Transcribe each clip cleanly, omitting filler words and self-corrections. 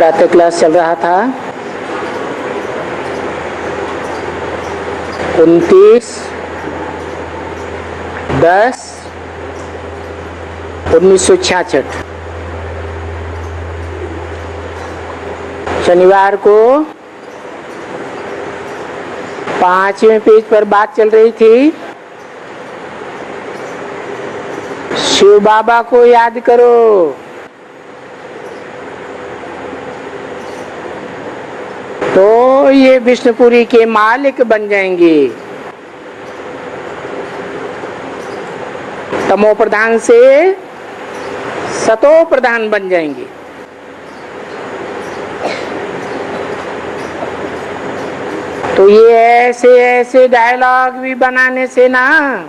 प्रातः क्लास चल रहा था 29/10/1966। शनिवार को 5वें पेज पर बात चल रही थी, शिव बाबा को याद करो। तो ये विष्णुपुरी के मालिक बन जाएंगे। तमो प्रधान से सतो प्रधान बन जाएंगे। तो ये ऐसे ऐसे डायलॉग भी बनाने से ना,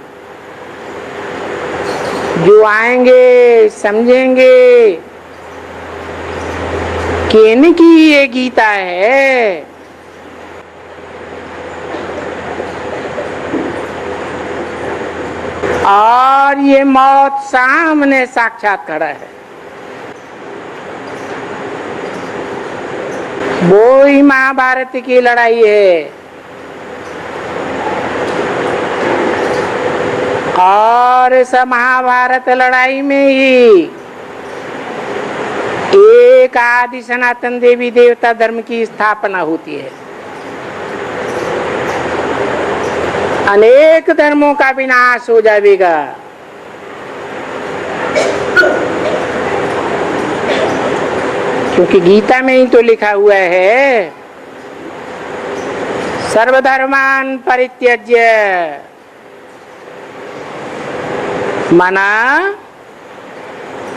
जो आएंगे समझेंगे कि इनकी ये गीता है। और ये मौत सामने साक्षात खड़ा है। वो ही महाभारत की लड़ाई है। और इस महाभारत लड़ाई में ही एक आदि सनातन देवी देवता धर्म की स्थापना होती है। अनेक धर्मों का विनाश हो जाएगा। क्योंकि गीता में ही तो लिखा हुआ है, सर्वधर्मान परित्यज्य, मना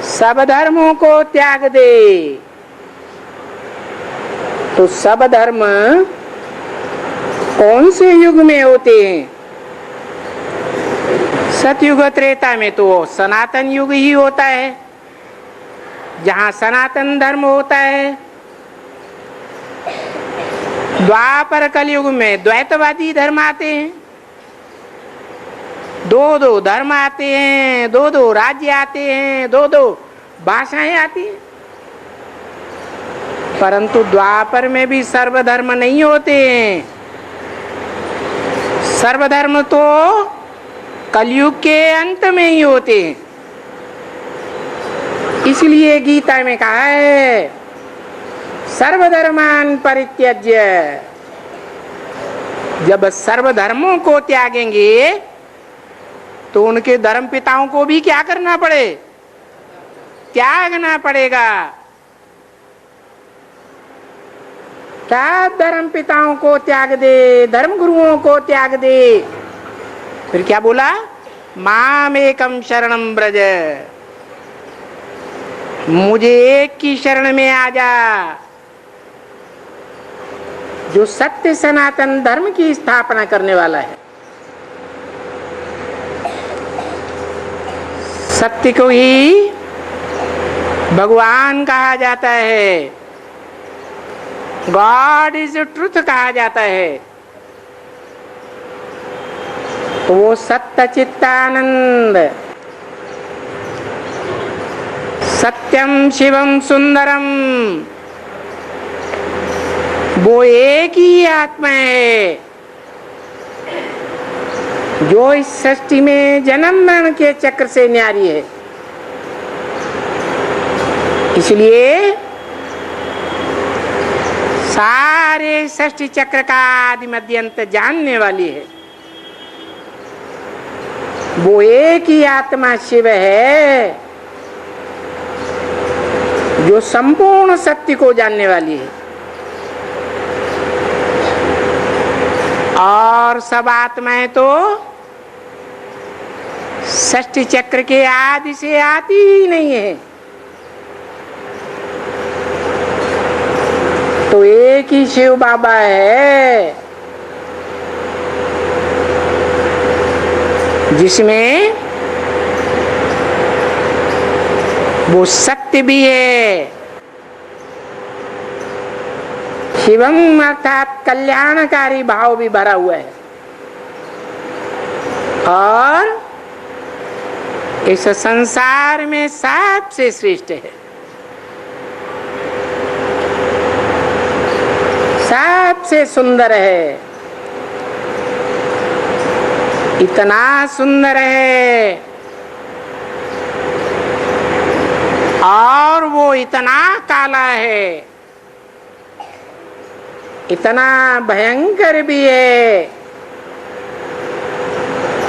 सब धर्मों को त्याग दे। तो सब धर्म कौन से युग में होते हैं? सतयुग त्रेता में तो सनातन युग ही होता है, जहां सनातन धर्म होता है। द्वापर कलयुग में द्वैतवादी धर्म आते हैं, दो दो धर्म आते हैं, दो दो राज्य आते हैं, दो दो भाषाएं आती हैं। परंतु द्वापर में भी सर्वधर्म नहीं होते हैं। सर्वधर्म तो कलयुग के अंत में ही होते हैं। इसलिए गीता में कहा है, सर्वधर्मान परित्यज्य। जब सर्वधर्मों को त्यागेंगे तो उनके धर्म पिताओं को भी क्या करना पड़े? त्यागना पड़ेगा। क्या धर्म पिताओं को त्याग दे, धर्म गुरुओं को त्याग दे। फिर क्या बोला? माम एकम शरणम ब्रज, मुझे एक की शरण में आ जा, जो सत्य सनातन धर्म की स्थापना करने वाला है। सत्य को ही भगवान कहा जाता है, गॉड इज ट्रुथ कहा जाता है। तो वो सत्य चित्तानंद, सत्यम शिवम सुंदरम, वो एक ही आत्मा है जो इस सृष्टि में जन्म मरण के चक्र से न्यारी है। इसलिए सारे सृष्टि चक्र का आदि मध्य अंत जानने वाली है। वो एक ही आत्मा शिव है जो संपूर्ण सत्य को जानने वाली है। और सब आत्माएं तो सृष्टि चक्र के आदि से आती ही नहीं है। तो एक ही शिव बाबा है जिसमें वो सत्य भी है। शिवम अर्थात कल्याणकारी भाव भी भरा हुआ है। और इस संसार में सबसे श्रेष्ठ है। सबसे सुंदर है, इतना सुंदर है और वो इतना काला है, इतना भयंकर भी है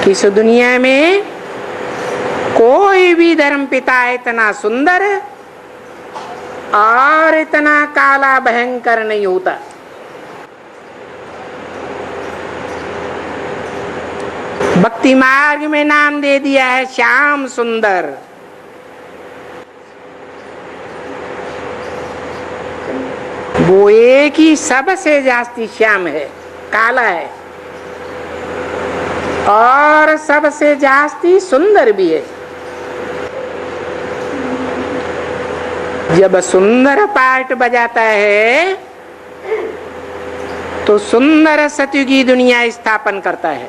कि इस दुनिया में कोई भी धर्म पिता इतना सुंदर और इतना काला भयंकर नहीं होता। भक्ति मार्ग में नाम दे दिया है श्याम सुंदर। वो एक ही सबसे जास्ती श्याम है, काला है और सबसे जास्ती सुंदर भी है। जब सुंदर पार्ट बजाता है तो सुंदर सतयुगी दुनिया स्थापन करता है,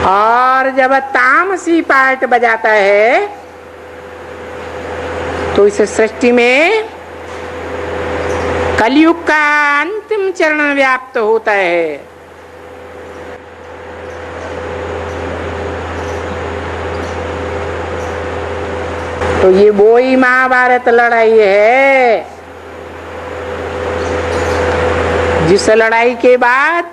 और जब तामसी पार्ट बजाता है तो इस सृष्टि में कलयुग का अंतिम चरण व्याप्त होता है। तो ये वो ही महाभारत लड़ाई है जिस लड़ाई के बाद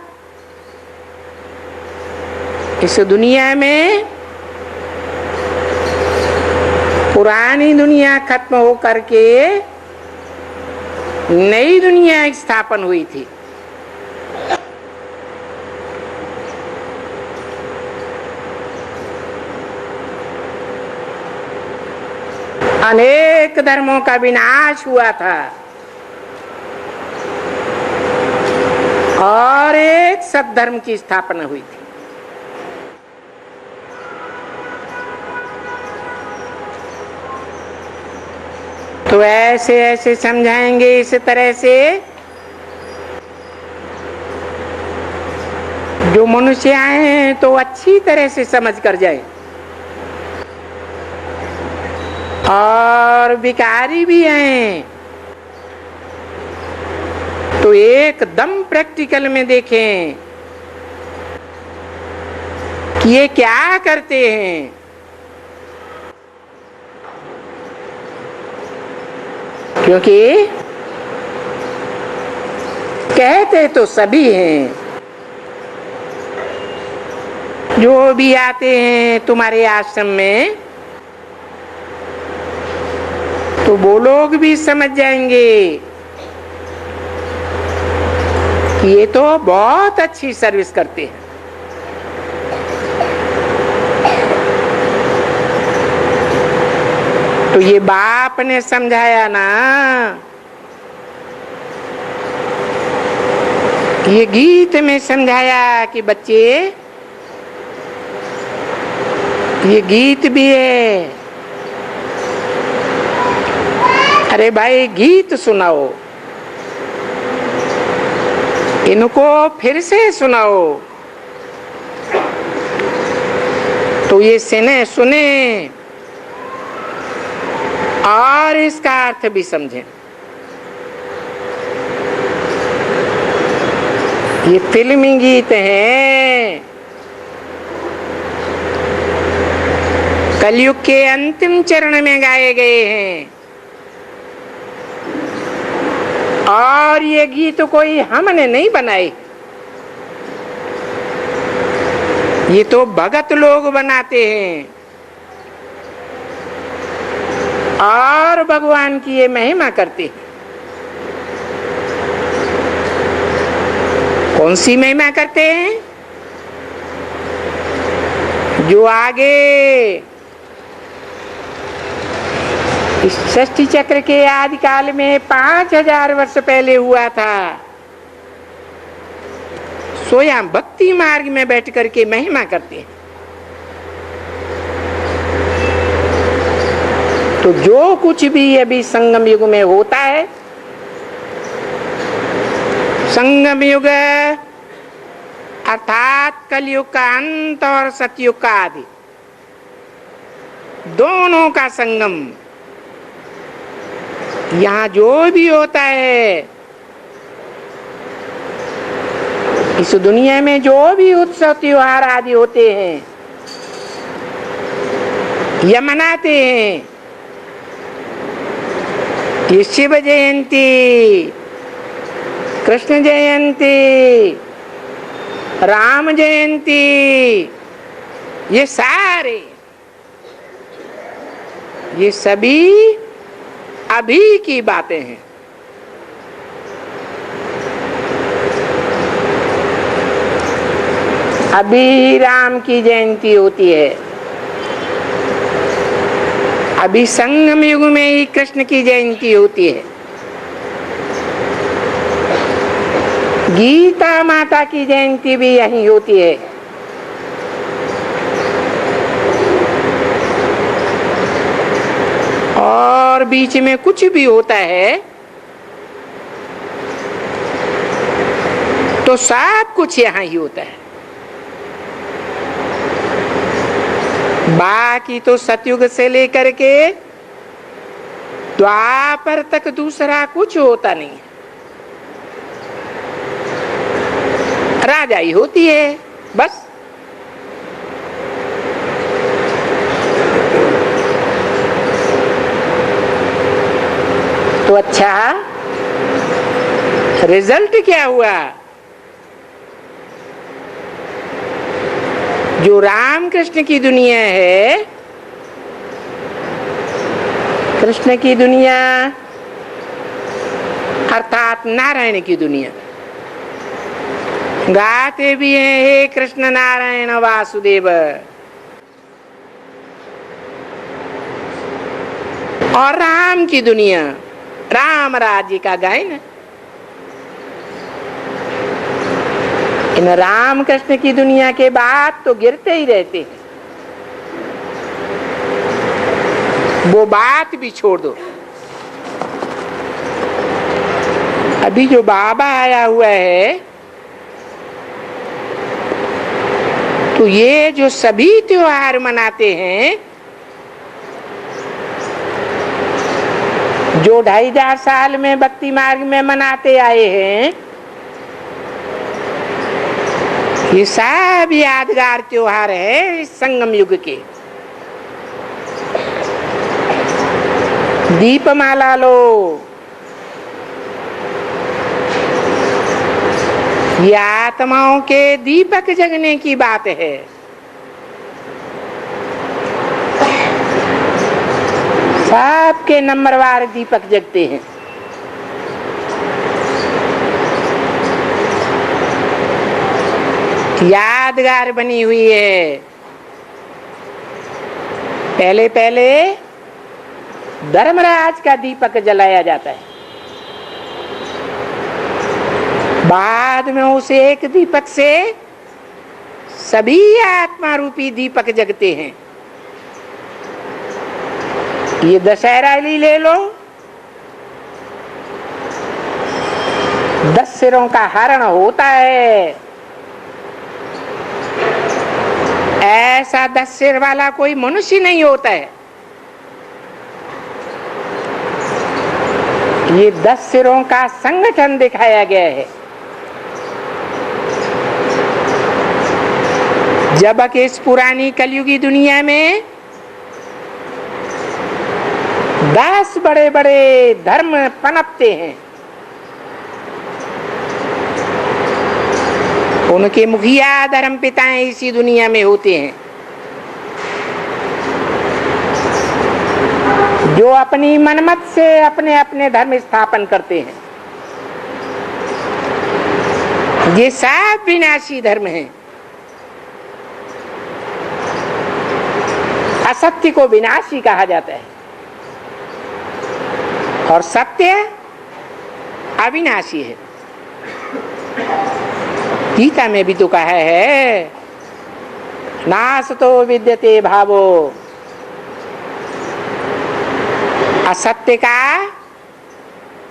इस दुनिया में पुरानी दुनिया खत्म हो करके नई दुनिया स्थापन हुई थी। अनेक धर्मों का विनाश हुआ था और एक सद्धर्म की स्थापना हुई थी। तो ऐसे ऐसे समझाएंगे इस तरह से जो मनुष्य आए हैं तो अच्छी तरह से समझ कर जाए, और भिखारी भी हैं तो एकदम प्रैक्टिकल में देखें कि ये क्या करते हैं। क्योंकि कहते तो सभी हैं, जो भी आते हैं तुम्हारे आश्रम में तो वो लोग भी समझ जाएंगे कि ये तो बहुत अच्छी सर्विस करते हैं। तो ये बाप ने समझाया ना, ये गीत में समझाया कि बच्चे ये गीत भी है, अरे भाई गीत सुनाओ, इनको फिर से सुनाओ। तो ये सुने और इसका अर्थ भी समझें। ये फिल्मी गीत हैं, कलयुग के अंतिम चरण में गाए गए हैं, और ये गीत कोई हमने नहीं बनाए, ये तो भगत लोग बनाते हैं और भगवान की ये महिमा करते हैं। कौन सी महिमा करते हैं? जो आगे इस षष्ठी चक्र के आदि काल में 5000 वर्ष पहले हुआ था, स्वयं भक्ति मार्ग में बैठ करके महिमा करते हैं। तो जो कुछ भी अभी संगम युग में होता है, संगम युग अर्थात कलयुग का अंत और सतयुग का आदि, दोनों का संगम यहाँ जो भी होता है, इस दुनिया में जो भी उत्सव त्योहार आदि होते हैं या मनाते हैं, ये शिव जयंती, कृष्ण जयंती, राम जयंती, ये सारे, ये सभी अभी की बातें हैं। अभी राम की जयंती होती है, अभी संगम युग में ही कृष्ण की जयंती होती है, गीता माता की जयंती भी यहीं होती है। और बीच में कुछ भी होता है तो सब कुछ यहाँ ही होता है। बाकी तो सतयुग से लेकर के द्वापर तक दूसरा कुछ होता नहीं है, राजा ही होती है बस। तो अच्छा, रिजल्ट क्या हुआ? जो राम कृष्ण की दुनिया है, कृष्ण की दुनिया अर्थात नारायण की दुनिया, गाते भी हैं हे कृष्ण नारायण वासुदेव। और राम की दुनिया, राम राज्य का गायन। इन राम कृष्ण की दुनिया के बाद तो गिरते ही रहते हैं, वो बात भी छोड़ दो। अभी जो बाबा आया हुआ है, तो ये जो सभी त्योहार मनाते हैं, जो 2500 साल में भक्ति मार्ग में मनाते आए हैं, ये सब यादगार त्योहार है इस संगम युग के। दीपमाला लो, ये आत्माओं के दीपक जगने की बात है। सबके नंबरवार दीपक जगते हैं। यादगार बनी हुई है। पहले पहले धर्मराज का दीपक जलाया जाता है, बाद में उस एक दीपक से सभी आत्मा रूपी दीपक जगते हैं। ये दशहरा ही ले लो, 10 सिरों का हरण होता है। ऐसा 10 सिर वाला कोई मनुष्य नहीं होता है। ये 10 सिरों का संगठन दिखाया गया है। जब कि इस पुरानी कलयुगी दुनिया में 10 बड़े बड़े धर्म पनपते हैं, उनके मुखिया धर्म पिताएं इसी दुनिया में होते हैं, जो अपनी मनमत से अपने अपने धर्म स्थापन करते हैं। ये सब विनाशी धर्म हैं। असत्य को विनाशी कहा जाता है और सत्य अविनाशी है। गीता में भी तो कहा है, नासतो विद्यते भावो, असत्य का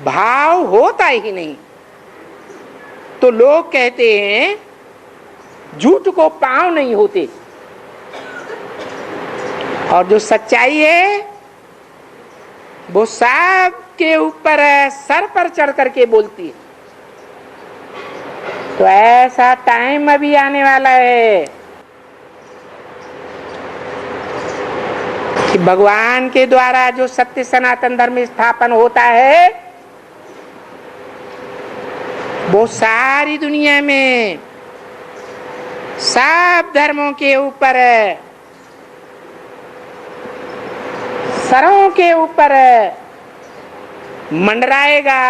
भाव होता ही नहीं। तो लोग कहते हैं झूठ को पांव नहीं होते, और जो सच्चाई है वो सब के ऊपर सर पर चढ़ करके बोलती है। तो ऐसा टाइम अभी आने वाला है कि भगवान के द्वारा जो सत्य सनातन धर्म स्थापन होता है वो सारी दुनिया में सब धर्मों के ऊपर, सरों के ऊपर मंडराएगा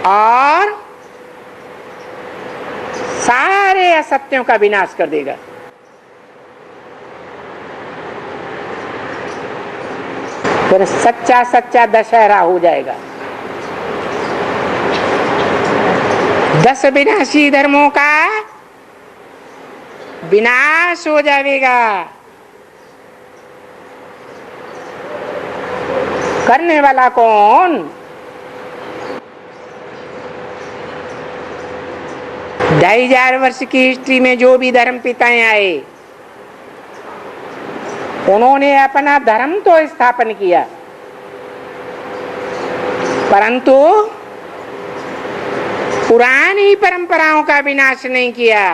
और सारे असत्यों का विनाश कर देगा। फिर सच्चा सच्चा दशहरा हो जाएगा। 10 विनाशी धर्मों का विनाश हो जाएगा। करने वाला कौन? 2500 वर्ष की हिस्ट्री में जो भी धर्म पिताएं आए उन्होंने अपना धर्म तो स्थापन किया, परंतु पुरानी परंपराओं का विनाश नहीं किया,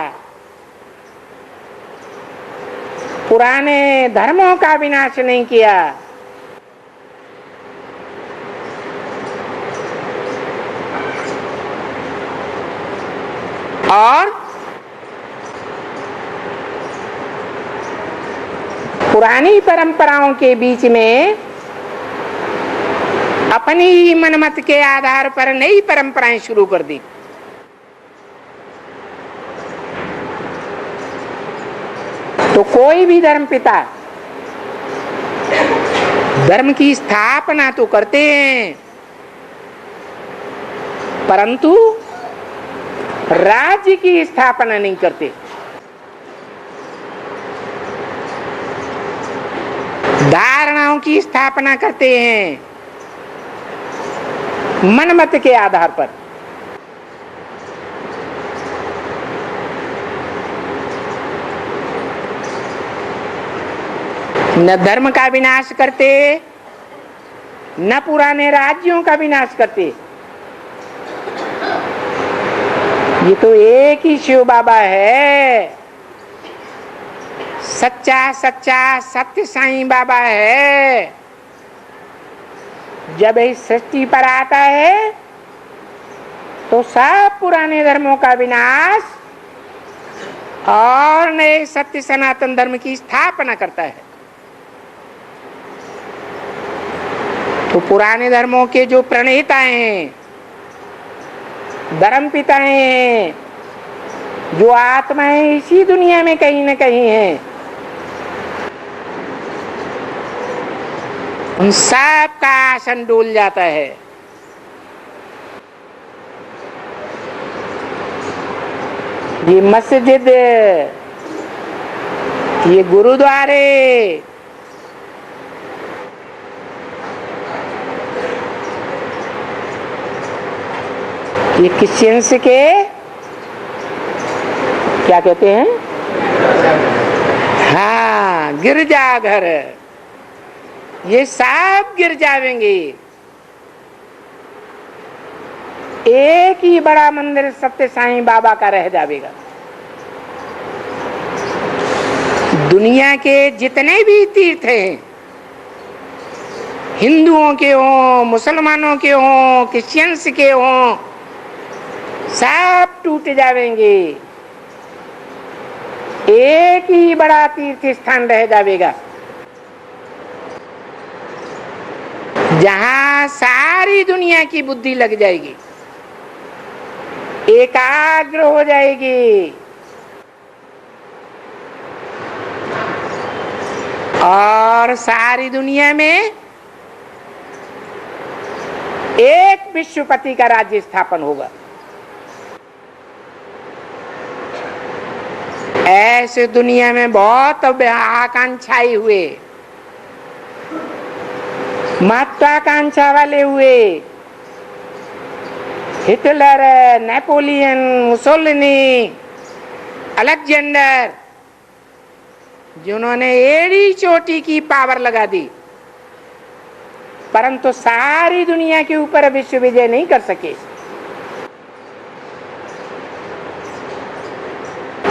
पुराने धर्मों का विनाश नहीं किया। और पुरानी परंपराओं के बीच में अपनी ही मनमत के आधार पर नई परंपराएं शुरू कर दी। तो कोई भी धर्म पिता धर्म की स्थापना तो करते हैं, परंतु राज्य की स्थापना नहीं करते। धारणाओं की स्थापना करते हैं मनमत के आधार पर। न धर्म का विनाश करते, न पुराने राज्यों का विनाश करते। ये तो एक ही शिव बाबा है, सच्चा सच्चा सत्य साईं बाबा है। जब इस सृष्टि पर आता है तो सब पुराने धर्मों का विनाश और नए सत्य सनातन धर्म की स्थापना करता है। तो पुराने धर्मों के जो प्रणेता हैं, धर्म पिताएं हैं, जो आत्माएं इसी दुनिया में कहीं न कहीं हैं, उन सब का आसन डोल जाता है। ये मस्जिद, ये गुरुद्वारे, ये क्रिश्चियंस के क्या कहते हैं? हाँ, गिरजाघर, ये सब गिर जाएंगे। एक ही बड़ा मंदिर सत्य साईं बाबा का रह जाएगा। दुनिया के जितने भी तीर्थ हैं, हिंदुओं के हों, मुसलमानों के हों, क्रिश्चियंस के हों, सब टूट जाएंगे। एक ही बड़ा तीर्थ स्थान रह जाएगा जहां सारी दुनिया की बुद्धि लग जाएगी, एकाग्र हो जाएगी और सारी दुनिया में एक विश्वपति का राज्य स्थापन होगा। ऐसे दुनिया में बहुत आकांक्षाई हुए, महत्वाकांक्षा वाले हुए, हिटलर, नेपोलियन, मुसोलिनी, अलेक्जेंडर, जिन्होंने एड़ी चोटी की पावर लगा दी परंतु सारी दुनिया के ऊपर विश्व विजय नहीं कर सके।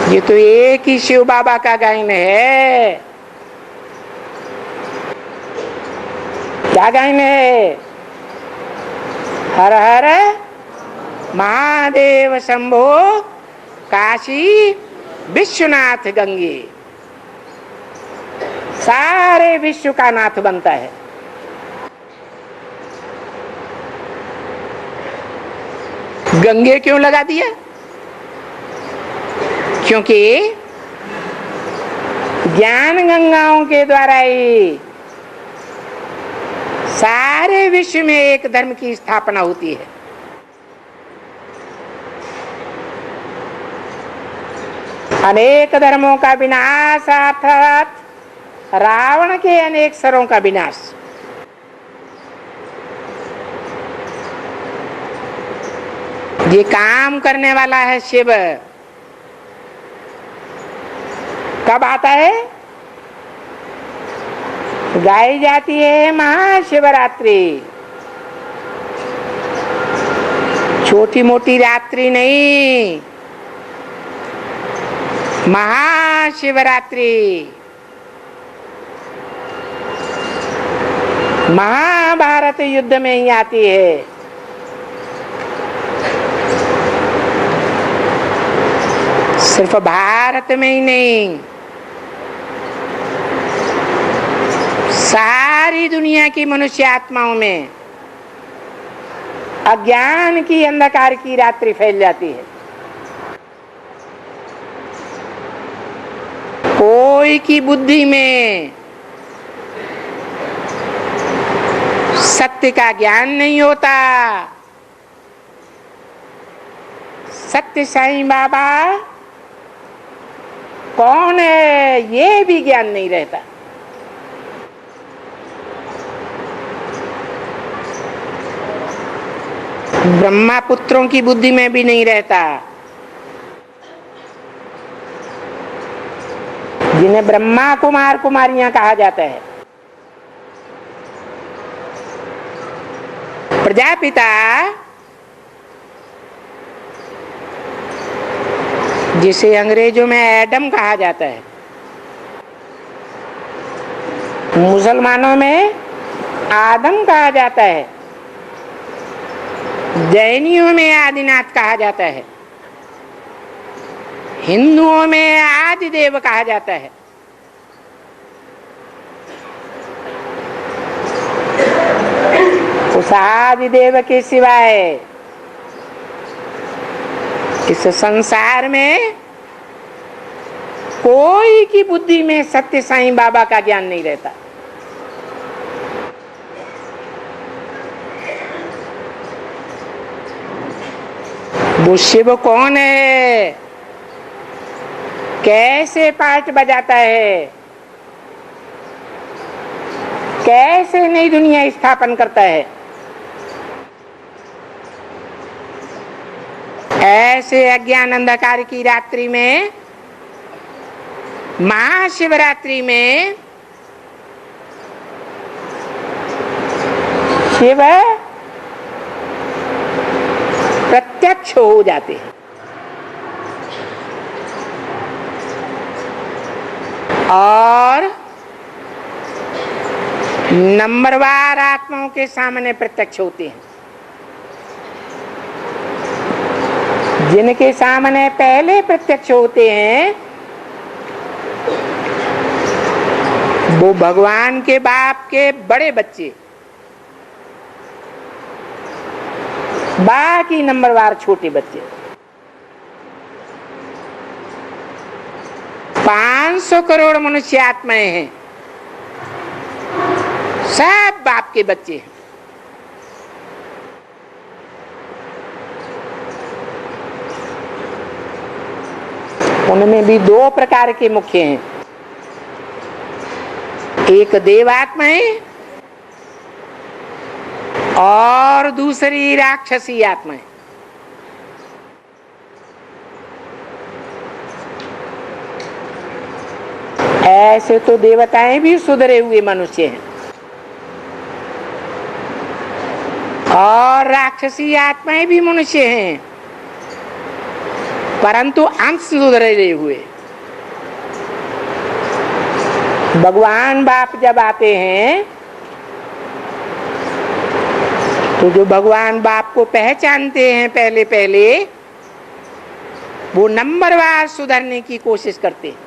ये तो एक ही शिव बाबा का गायन है। क्या गायन है? हर हर महादेव शंभो काशी विश्वनाथ गंगे। सारे विश्व का नाथ बनता है। गंगे क्यों लगा दिया? क्योंकि ज्ञान गंगाओं के द्वारा ही सारे विश्व में एक धर्म की स्थापना होती है। अनेक धर्मों का विनाश अर्थात रावण के अनेक सरों का विनाश। ये काम करने वाला है शिव। कब आता है? गाई जाती है महाशिवरात्रि। छोटी मोटी रात्रि नहीं, महाशिवरात्रि। महाभारत युद्ध में ही आती है। सिर्फ भारत में ही नहीं, सारी दुनिया की मनुष्य आत्माओं में अज्ञान की अंधकार की रात्रि फैल जाती है। कोई की बुद्धि में सत्य का ज्ञान नहीं होता। सत्य साईं बाबा कौन है ये भी ज्ञान नहीं रहता। ब्रह्मा पुत्रों की बुद्धि में भी नहीं रहता, जिन्हें ब्रह्मा कुमार कुमारियां कहा जाता है। प्रजापिता जिसे अंग्रेजों में एडम कहा जाता है, मुसलमानों में आदम कहा जाता है, जैनियों में आदिनाथ कहा जाता है, हिंदुओं में आदिदेव कहा जाता है। उस आदिदेव के सिवाय इस संसार में कोई की बुद्धि में सत्य साईं बाबा का ज्ञान नहीं रहता। वो शिव कौन है, कैसे पाठ बजाता है, कैसे नई दुनिया स्थापन करता है, ऐसे अज्ञान अंधकार की रात्रि में, महाशिवरात्रि में शिव प्रत्यक्ष हो जाते हैं। और नंबरवार आत्माओं के सामने प्रत्यक्ष होते हैं। जिनके सामने पहले प्रत्यक्ष होते हैं वो भगवान के बाप के बड़े बच्चे, बाकी नंबरवार छोटे बच्चे। 500 करोड़ मनुष्य आत्माएं हैं, सब बाप के बच्चे हैं। उनमें भी दो प्रकार के मुख्य हैं, एक देवात्माएं और दूसरी राक्षसी आत्माएं। ऐसे तो देवताएं भी सुधरे हुए मनुष्य हैं, और राक्षसी आत्माएं भी मनुष्य हैं, परंतु अंश सुधरे हुए। भगवान बाप जब आते हैं तो जो भगवान बाप को पहचानते हैं पहले पहले, वो नंबरवार सुधरने की कोशिश करते हैं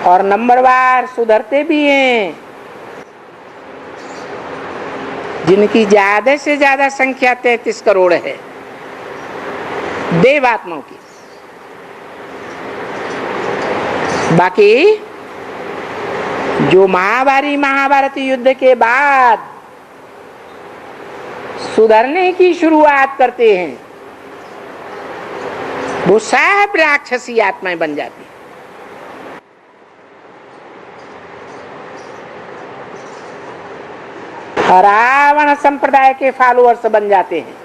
और नंबरवार सुधरते भी हैं। जिनकी ज्यादा से ज्यादा संख्या 33 करोड़ है देवात्माओं की। बाकी जो महाभारत युद्ध के बाद सुधरने की शुरुआत करते हैं, वो सब राक्षसी आत्माएं बन जाती हैं। रावण संप्रदाय के फॉलोअर्स बन जाते हैं।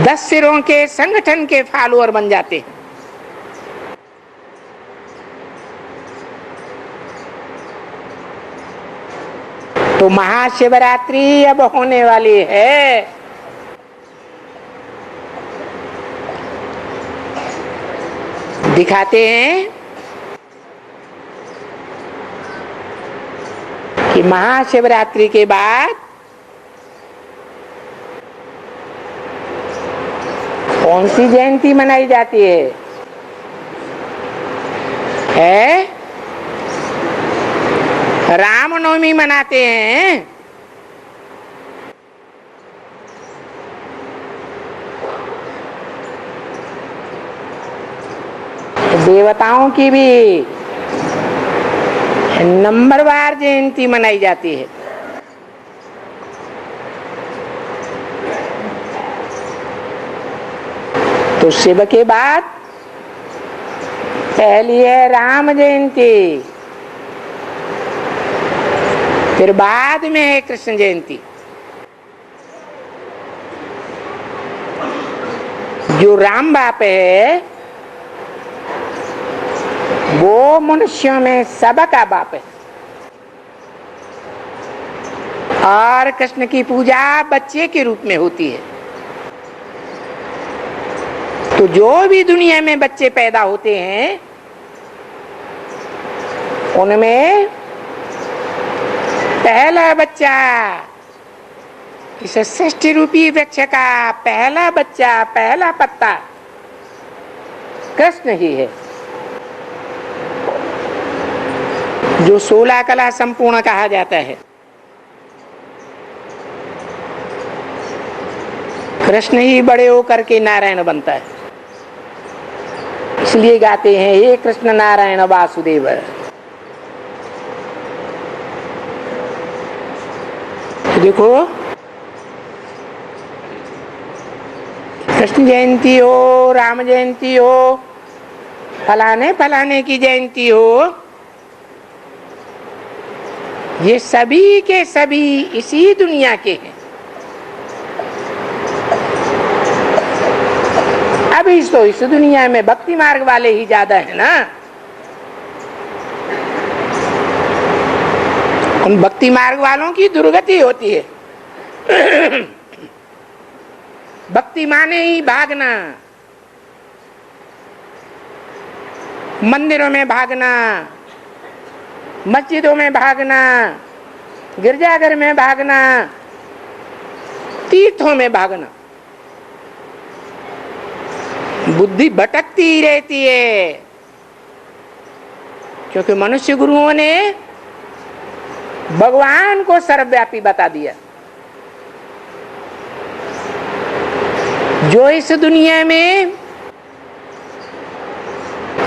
10 सिरों के संगठन के फॉलोअर बन जाते हैं। तो महाशिवरात्रि अब होने वाली है। दिखाते हैं कि महाशिवरात्रि के बाद कौन सी जयंती मनाई जाती है? रामनवमी मनाते हैं। देवताओं की भी नंबरवार जयंती मनाई जाती है। तो शिव के बाद पहली है राम जयंती, फिर बाद में है कृष्ण जयंती। जो राम बाप है वो मनुष्यों में सबका बाप है। और कृष्ण की पूजा बच्चे के रूप में होती है। तो जो भी दुनिया में बच्चे पैदा होते हैं उनमें पहला बच्चा, इस सृष्टि रूपी वृक्ष का पहला बच्चा, पहला पत्ता कृष्ण ही है, जो 16 कला संपूर्ण कहा जाता है। कृष्ण ही बड़े होकर के नारायण बनता है। इसलिए गाते हैं हे कृष्ण नारायण वासुदेव। देखो, कृष्ण जयंती हो, राम जयंती हो, फलाने फलाने की जयंती हो, ये सभी के सभी इसी दुनिया के हैं। अभी तो इस दुनिया में भक्ति मार्ग वाले ही ज्यादा है ना। उन भक्ति मार्ग वालों की दुर्गति होती है। भक्ति माने ही भागना, मंदिरों में भागना, मस्जिदों में भागना, गिरजाघर में भागना, तीर्थों में भागना। बुद्धि भटकती रहती है, क्योंकि मनुष्य गुरुओं ने भगवान को सर्वव्यापी बता दिया। जो इस दुनिया में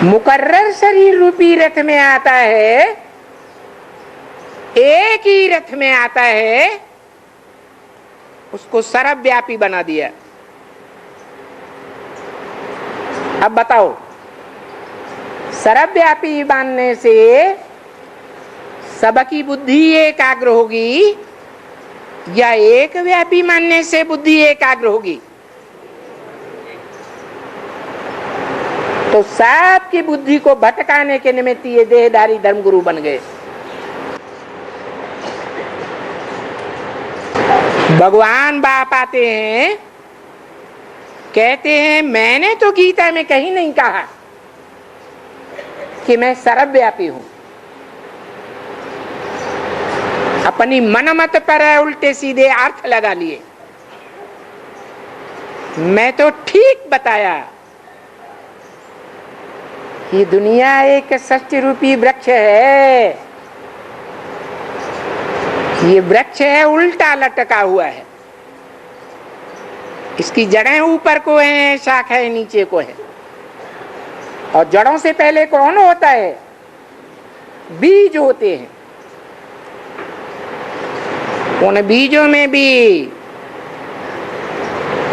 मुकर्रर शरीर रूपी रथ में आता है, एक ही रथ में आता है, उसको सर्वव्यापी बना दिया। अब बताओ, सर्वव्यापी मानने से सबकी बुद्धि एकाग्र होगी या एक व्यापी मानने से बुद्धि एकाग्र होगी? तो सबकी बुद्धि को भटकाने के निमित्त ये देहधारी धर्मगुरु बन गए। भगवान बाप आते हैं, कहते हैं मैंने तो गीता में कहीं नहीं कहा कि मैं सर्वव्यापी हूं। अपनी मनमत पर उल्टे सीधे अर्थ लगा लिए। मैं तो ठीक बताया कि दुनिया एक सृष्टि रूपी वृक्ष है। ये वृक्ष है, उल्टा लटका हुआ है। इसकी जड़ें ऊपर को हैं, शाखाएं नीचे को है। और जड़ों से पहले कौन होता है? बीज होते हैं। उन बीजों में भी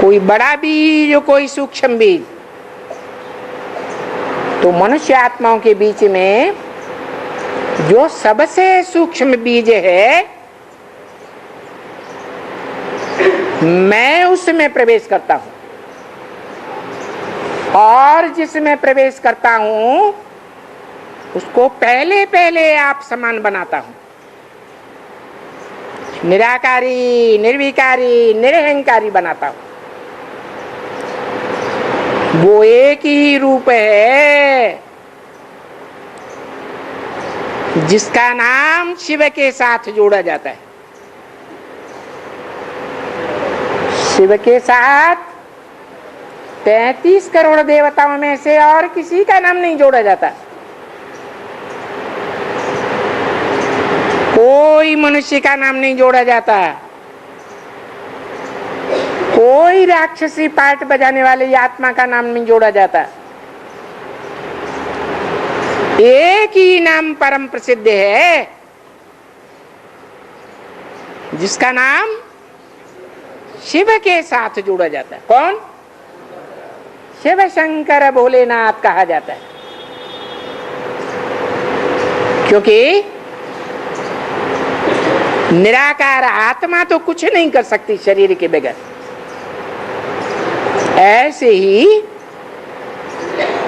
कोई बड़ा बीज, कोई सूक्ष्म बीज। तो मनुष्य आत्माओं के बीच में जो सबसे सूक्ष्म बीज है, मैं उसमें प्रवेश करता हूं। और जिसमें प्रवेश करता हूं उसको पहले पहले आप समान बनाता हूं। निराकारी, निर्विकारी, निरहंकारी बनाता हूं। वो एक ही रूप है जिसका नाम शिव के साथ जोड़ा जाता है। शिव के साथ 33 करोड़ देवताओं में से और किसी का नाम नहीं जोड़ा जाता। कोई मनुष्य का नाम नहीं जोड़ा जाता। कोई राक्षसी पार्ट बजाने वाले आत्मा का नाम नहीं जोड़ा जाता। एक ही नाम परम प्रसिद्ध है जिसका नाम शिव के साथ जोड़ा जाता है। कौन? शिव शंकर भोलेनाथ कहा जाता है। क्योंकि निराकार आत्मा तो कुछ नहीं कर सकती शरीर के बगैर। ऐसे ही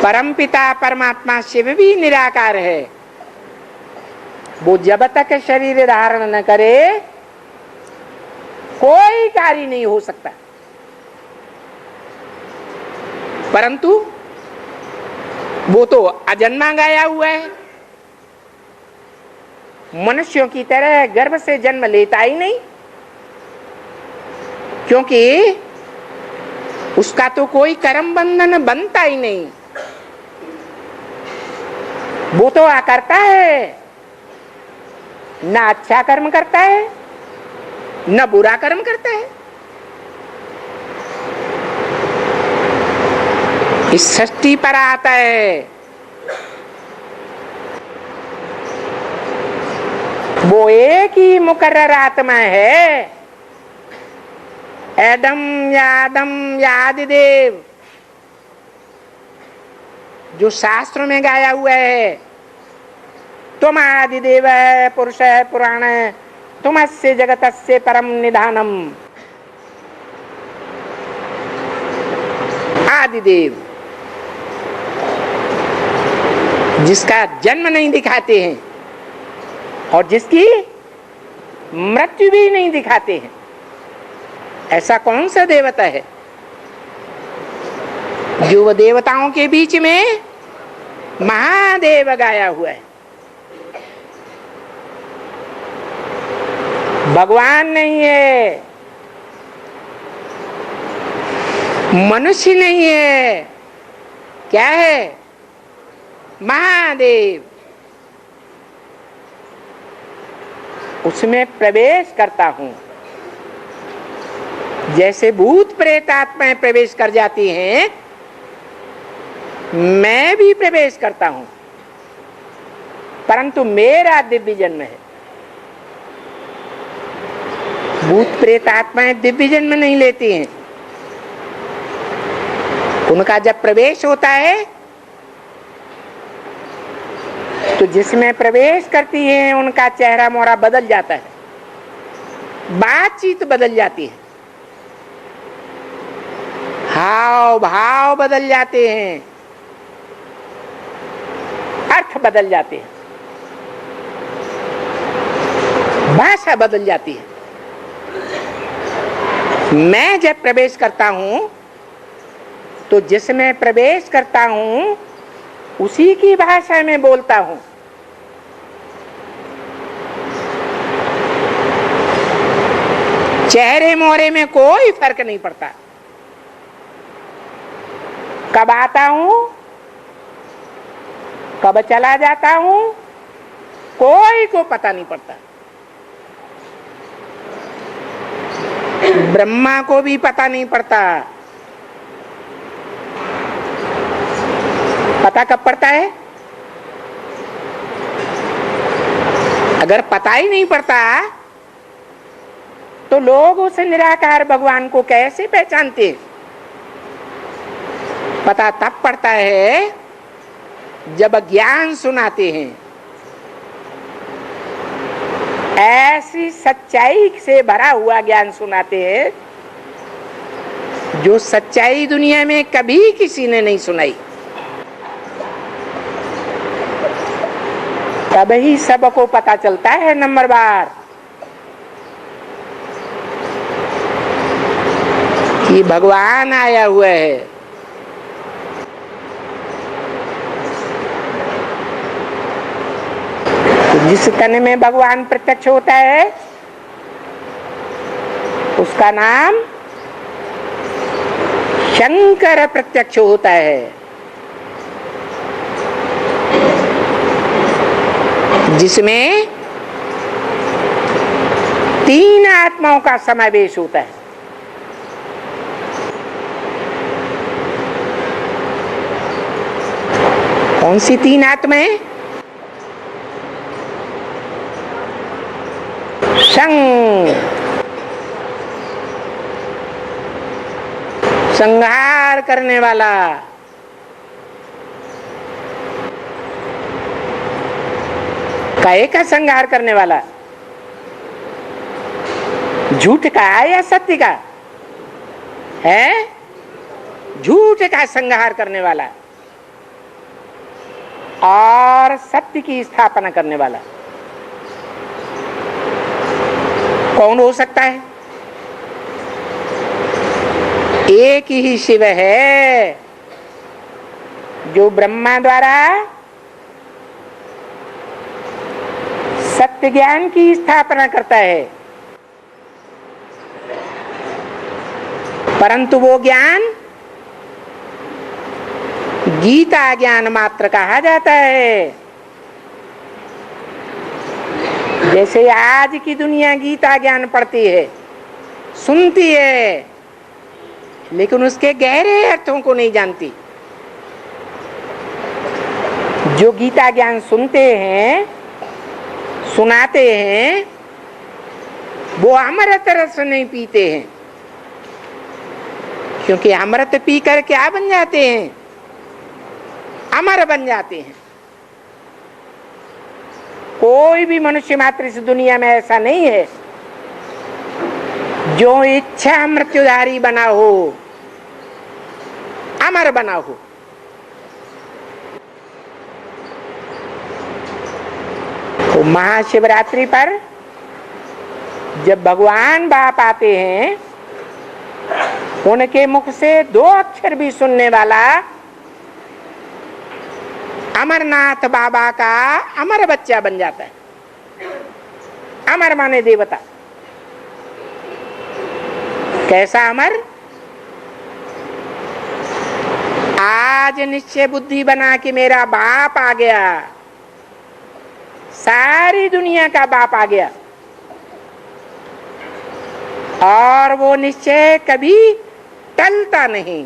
परमपिता परमात्मा शिव भी निराकार है। वो जब तक शरीर धारण न करे कोई कार्य नहीं हो सकता। परंतु वो तो अजन्मा गाया हुआ है। मनुष्यों की तरह गर्भ से जन्म लेता ही नहीं, क्योंकि उसका तो कोई कर्म बंधन बनता ही नहीं। वो तो करता है, ना अच्छा कर्म करता है न बुरा कर्म करता है। इस सृष्टि पर आता है, वो एक ही मुकर्रर आत्मा है। एदम यादम यादिदेव जो शास्त्रों में गाया हुआ है, तुम आदिदेव है, पुरुष है, पुराण है, तुमस्य जगतस्य परम निधानम। आदिदेव जिसका जन्म नहीं दिखाते हैं और जिसकी मृत्यु भी नहीं दिखाते हैं, ऐसा कौन सा देवता है जो वह देवताओं के बीच में महादेव गाया हुआ है? भगवान नहीं है, मनुष्य नहीं है, क्या है? महादेव। उसमें प्रवेश करता हूं। जैसे भूत प्रेत आत्माएं प्रवेश कर जाती हैं, मैं भी प्रवेश करता हूं, परंतु मेरा दिव्य जन्म है। भूत प्रेत आत्माएं दिव्य जन्म नहीं लेती हैं। उनका जब प्रवेश होता है तो जिसमें प्रवेश करती है उनका चेहरा मोहरा बदल जाता है, बातचीत बदल जाती है, हाव भाव बदल जाते हैं, अर्थ बदल जाते हैं, भाषा बदल जाती है। मैं जब प्रवेश करता हूं तो जिसमें प्रवेश करता हूं उसी की भाषा में बोलता हूं। चेहरे मोहरे में कोई फर्क नहीं पड़ता। कब आता हूं कब चला जाता हूं कोई को पता नहीं पड़ता। ब्रह्मा को भी पता नहीं पड़ता। पता कब पड़ता है? अगर पता ही नहीं पड़ता तो लोग उस निराकार भगवान को कैसे पहचानते? पता तब पड़ता है जब ज्ञान सुनाते हैं। ऐसी सच्चाई से भरा हुआ ज्ञान सुनाते हैं जो सच्चाई दुनिया में कभी किसी ने नहीं सुनाई। तभी सबको पता चलता है नंबर बार कि भगवान आया हुआ है। तो जिस तन में भगवान प्रत्यक्ष होता है उसका नाम शंकर प्रत्यक्ष होता है। जिसमें तीन आत्माओं का समावेश होता है। कौन सी तीन आत्माएं? संहार करने वाला, काहे का संहार करने वाला? झूठ का या सत्य का? है झूठ का संहार करने वाला और सत्य की स्थापना करने वाला। कौन हो सकता है? एक ही शिव है जो ब्रह्मा द्वारा सत्य ज्ञान की स्थापना करता है, परंतु वो ज्ञान गीता ज्ञान मात्र कहा जाता है। जैसे आज की दुनिया गीता ज्ञान पढ़ती है, सुनती है, लेकिन उसके गहरे अर्थों को नहीं जानती। जो गीता ज्ञान सुनते हैं, सुनाते हैं, वो अमृत रस नहीं पीते हैं, क्योंकि अमृत पीकर क्या बन जाते हैं? अमर बन जाते हैं। कोई भी मनुष्य मात्र इस दुनिया में ऐसा नहीं है जो इच्छा मृत्युधारी बना हो, अमर बना हो। तो महाशिवरात्रि पर जब भगवान बाप आते हैं, उनके मुख से दो अक्षर भी सुनने वाला अमरनाथ बाबा का अमर बच्चा बन जाता है। अमर माने देवता। कैसा अमर? आज निश्चय बुद्धि बना कि मेरा बाप आ गया, सारी दुनिया का बाप आ गया, और वो निश्चय कभी टलता नहीं।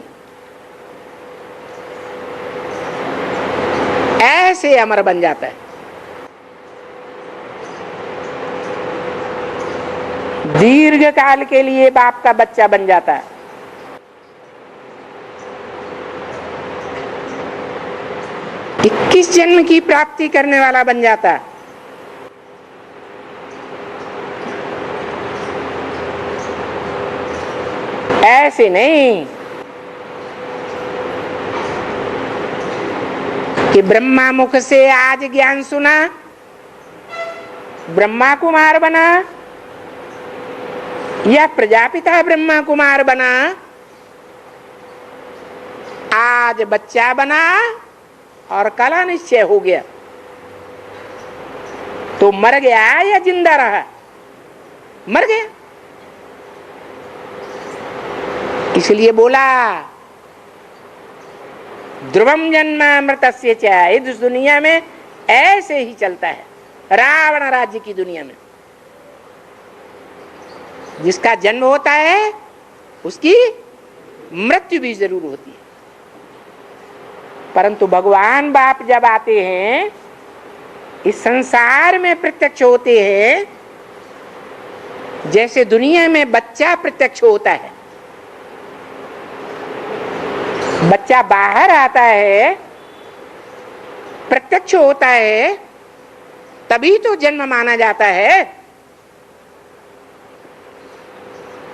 ऐसे अमर बन जाता है। दीर्घ काल के लिए बाप का बच्चा बन जाता है। इक्कीस जन्म की प्राप्ति करने वाला बन जाता है। ऐसे नहीं कि ब्रह्मा मुख से आज ज्ञान सुना, ब्रह्मा कुमार बना, या प्रजापिता ब्रह्मा कुमार बना, आज बच्चा बना और कल निश्चय हो गया, तो मर गया या जिंदा रहा? मर गया। इसलिए बोला ध्रुवम जन्मामृतस्य च, इस दुनिया में ऐसे ही चलता है। रावण राज्य की दुनिया में जिसका जन्म होता है उसकी मृत्यु भी जरूर होती है। परंतु भगवान बाप जब आते हैं, इस संसार में प्रत्यक्ष होते हैं, जैसे दुनिया में बच्चा प्रत्यक्ष होता है। बच्चा बाहर आता है, प्रत्यक्ष होता है, तभी तो जन्म माना जाता है।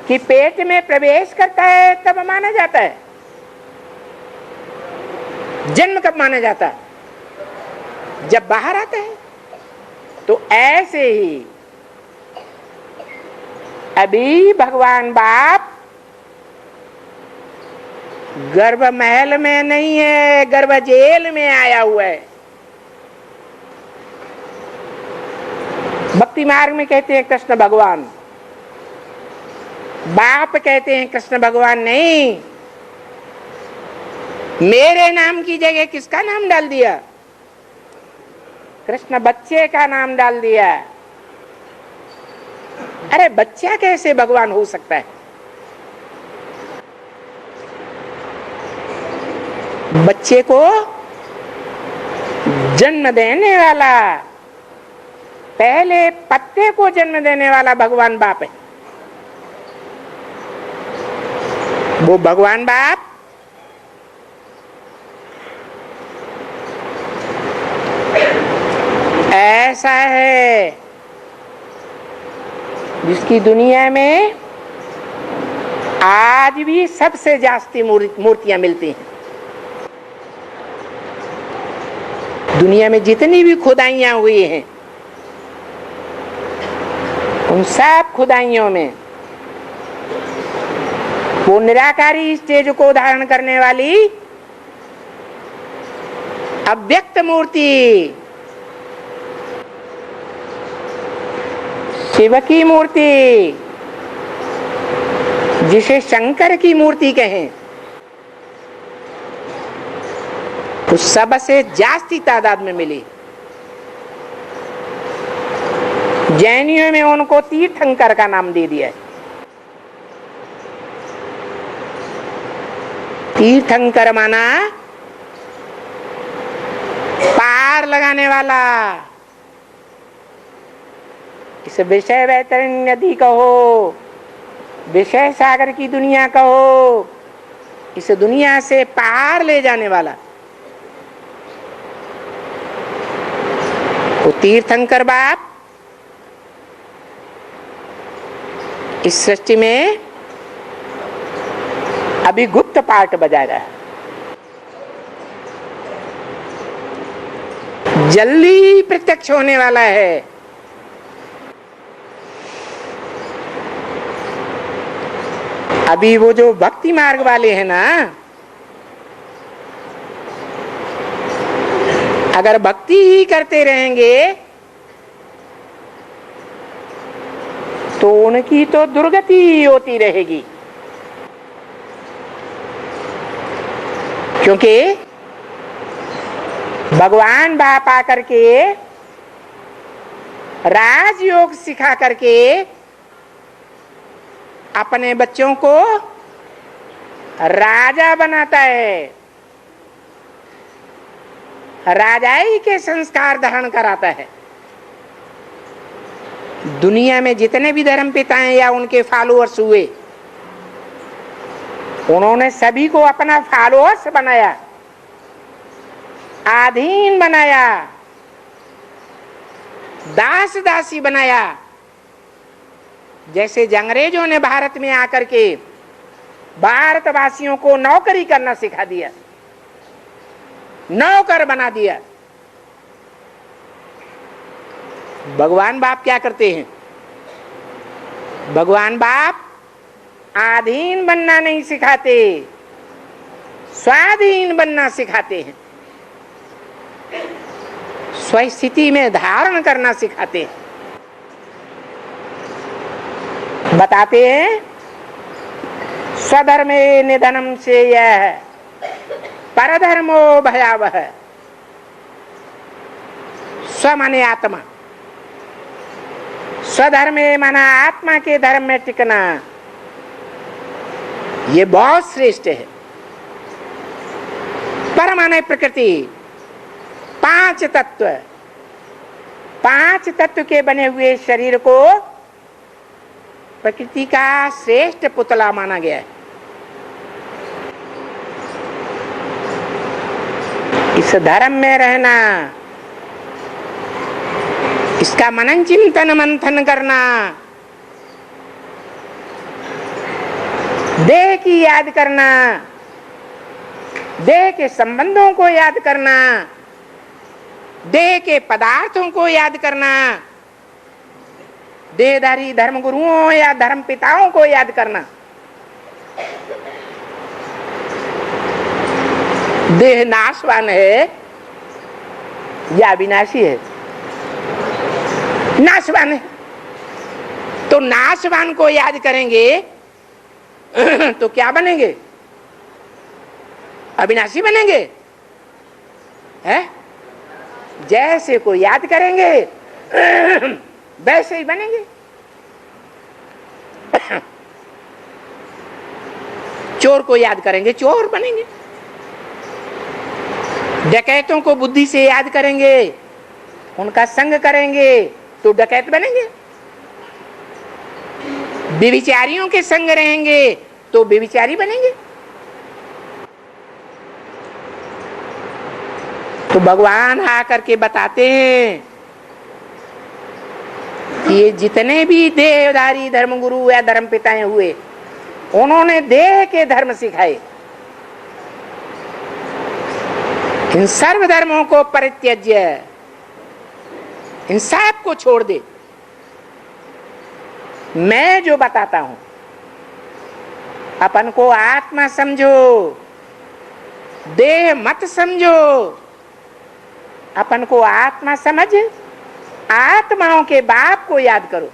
कि पेट में प्रवेश करता है तब माना जाता है। जन्म कब माना जाता है? जब बाहर आता है। तो ऐसे ही अभी भगवान बाप गर्भ महल में नहीं है, गर्भ जेल में आया हुआ है। भक्ति मार्ग में कहते हैं कृष्ण भगवान, बाप कहते हैं कृष्ण भगवान नहीं। मेरे नाम की जगह किसका नाम डाल दिया? कृष्ण बच्चे का नाम डाल दिया। अरे बच्चा कैसे भगवान हो सकता है? बच्चे को जन्म देने वाला, पहले पत्ते को जन्म देने वाला भगवान बाप है। वो भगवान बाप ऐसा है जिसकी दुनिया में आज भी सबसे जास्ती मूर्तियां मिलती हैं। दुनिया में जितनी भी खुदाइयां हुई हैं, उन सब खुदाइयों में वो निराकारी स्टेज को धारण करने वाली अव्यक्त मूर्ति, शिव की मूर्ति, जिसे शंकर की मूर्ति कहें, उस सबसे जास्ती तादाद में मिली। जैनियों में उनको तीर्थंकर का नाम दे दिया है। तीर्थंकर माना पार लगाने वाला। इस विषय वैतरणी नदी कहो, विषय सागर की दुनिया कहो, इस दुनिया से पार ले जाने वाला वो तीर्थंकर बाप इस सृष्टि में अभी गुप्त पार्ट बजा रहा है। जल्दी प्रत्यक्ष होने वाला है। अभी वो जो भक्ति मार्ग वाले हैं ना, अगर भक्ति ही करते रहेंगे तो उनकी तो दुर्गति ही होती रहेगी। क्योंकि भगवान बाप आकर के राजयोग सिखा करके अपने बच्चों को राजा बनाता है, राजाई के संस्कार धारण कराता है। दुनिया में जितने भी धर्म पिता हैं या उनके फॉलोअर्स हुए, उन्होंने सभी को अपना फॉलोअर्स बनाया, अधीन बनाया, दास दासी बनाया। जैसे अंग्रेजों ने भारत में आकर के भारतवासियों को नौकरी करना सिखा दिया, नौकर बना दिया। भगवान बाप क्या करते हैं? भगवान बाप आधीन बनना नहीं सिखाते, स्वाधीन बनना सिखाते हैं, स्वस्थिति में धारण करना सिखाते हैं। बताते हैं स्वधर्मे निधनम से यह परधर्मो भयावह। स्व माने आत्मा, स्वधर्मे माना आत्मा के धर्म में टिकना, ये बहुत श्रेष्ठ है। पर माने प्रकृति, पांच तत्व, पांच तत्व के बने हुए शरीर को प्रकृति का श्रेष्ठ पुतला माना गया है। इस धर्म में रहना, इसका मनन चिंतन मंथन करना, देह की याद करना, देह के संबंधों को याद करना, देह के पदार्थों को याद करना, देहधारी धर्म गुरुओं या धर्म पिताओं को याद करना। देह नाशवान है या विनाशी है? नाशवान है। तो नाशवान को याद करेंगे तो क्या बनेंगे? अविनाशी बनेंगे, है? जैसे को याद करेंगे वैसे ही बनेंगे। चोर को याद करेंगे, चोर बनेंगे। डकैतों को बुद्धि से याद करेंगे, उनका संग करेंगे तो डकैत बनेंगे। व्यभिचारियों के संग रहेंगे तो व्यभिचारी बनेंगे। तो भगवान आकर के बताते हैं कि ये जितने भी देहधारी धर्मगुरु या धर्म पिताएं हुए, उन्होंने देह के धर्म सिखाए। इन सर्व धर्मों को परित्यज्य, इन सब को छोड़ दे। मैं जो बताता हूं, अपन को आत्मा समझो, देह मत समझो। अपन को आत्मा समझ, आत्माओं के बाप को याद करो।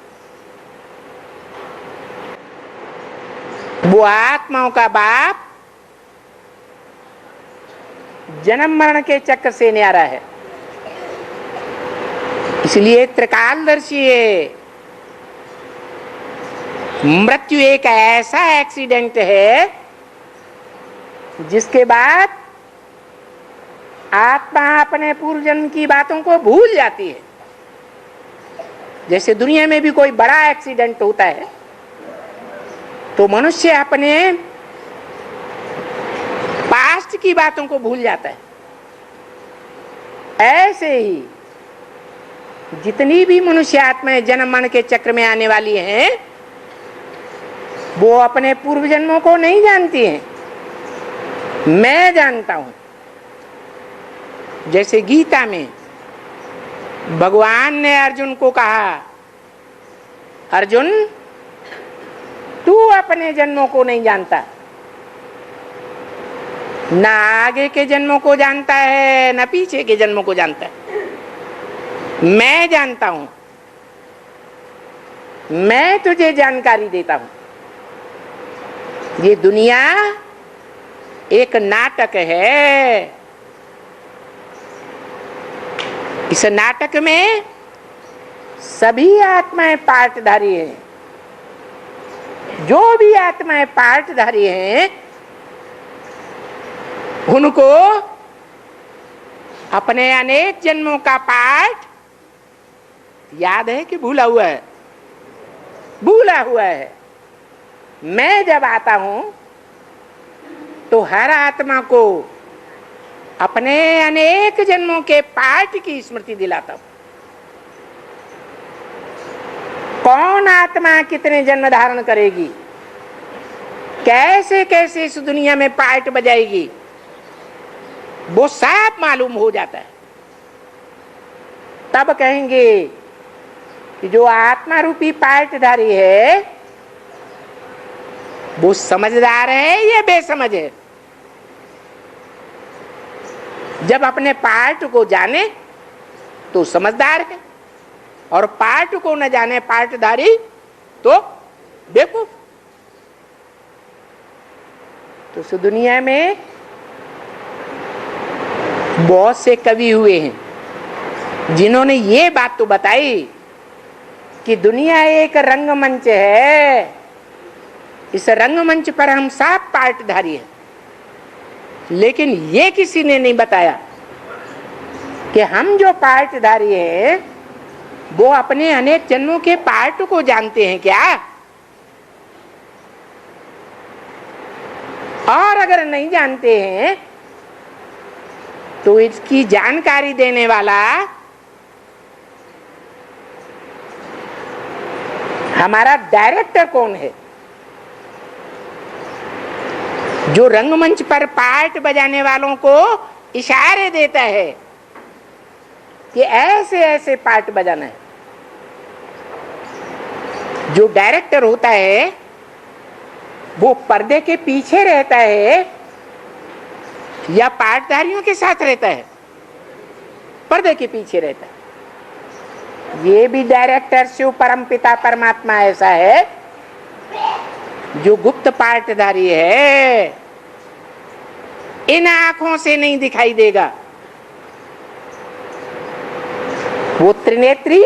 वो आत्माओं का बाप जन्म मरण के चक्र से न्यारा है, इसलिए त्रिकालदर्शी है। मृत्यु एक ऐसा एक्सीडेंट है जिसके बाद आत्मा अपने पूर्व जन्म की बातों को भूल जाती है। जैसे दुनिया में भी कोई बड़ा एक्सीडेंट होता है तो मनुष्य अपने पास्ट की बातों को भूल जाता है। ऐसे ही जितनी भी मनुष्य आत्माएं जन्म मरण के चक्र में आने वाली हैं, वो अपने पूर्व जन्मों को नहीं जानती हैं, मैं जानता हूं। जैसे गीता में भगवान ने अर्जुन को कहा, अर्जुन तू अपने जन्मों को नहीं जानता, न आगे के जन्मों को जानता है न पीछे के जन्मों को जानता है। मैं जानता हूं, मैं तुझे जानकारी देता हूं। ये दुनिया एक नाटक है। इस नाटक में सभी आत्माएं पार्टधारी हैं। जो भी आत्माएं पार्टधारी हैं उनको अपने अनेक जन्मों का पाठ याद है कि भूला हुआ है? भूला हुआ है। मैं जब आता हूं तो हर आत्मा को अपने अनेक जन्मों के पाठ की स्मृति दिलाता हूं। कौन आत्मा कितने जन्म धारण करेगी, कैसे कैसे इस दुनिया में पार्ट बजाएगी, वो सब मालूम हो जाता है। तब कहेंगे कि जो आत्मा रूपी पार्टधारी है वो समझदार है या बेसमझ है? जब अपने पार्ट को जाने तो समझदार है, और पार्ट को न जाने पार्टधारी तो बेवकूफ। तो इस दुनिया में बहुत से कवि हुए हैं जिन्होंने ये बात तो बताई कि दुनिया एक रंगमंच है, इस रंगमंच पर हम सब पार्टधारी हैं। लेकिन ये किसी ने नहीं बताया कि हम जो पार्टधारी हैं वो अपने अनेक जन्मों के पार्ट को जानते हैं क्या? और अगर नहीं जानते हैं तो इसकी जानकारी देने वाला हमारा डायरेक्टर कौन है, जो रंगमंच पर पार्ट बजाने वालों को इशारे देता है कि ऐसे ऐसे पार्ट बजाना है। जो डायरेक्टर होता है वो पर्दे के पीछे रहता है या पार्टधारियों के साथ रहता है? पर्दे के पीछे रहता है। ये भी डायरेक्टर शिव परमपिता परमात्मा ऐसा है जो गुप्त पार्टधारी है, इन आंखों से नहीं दिखाई देगा। वो त्रिनेत्री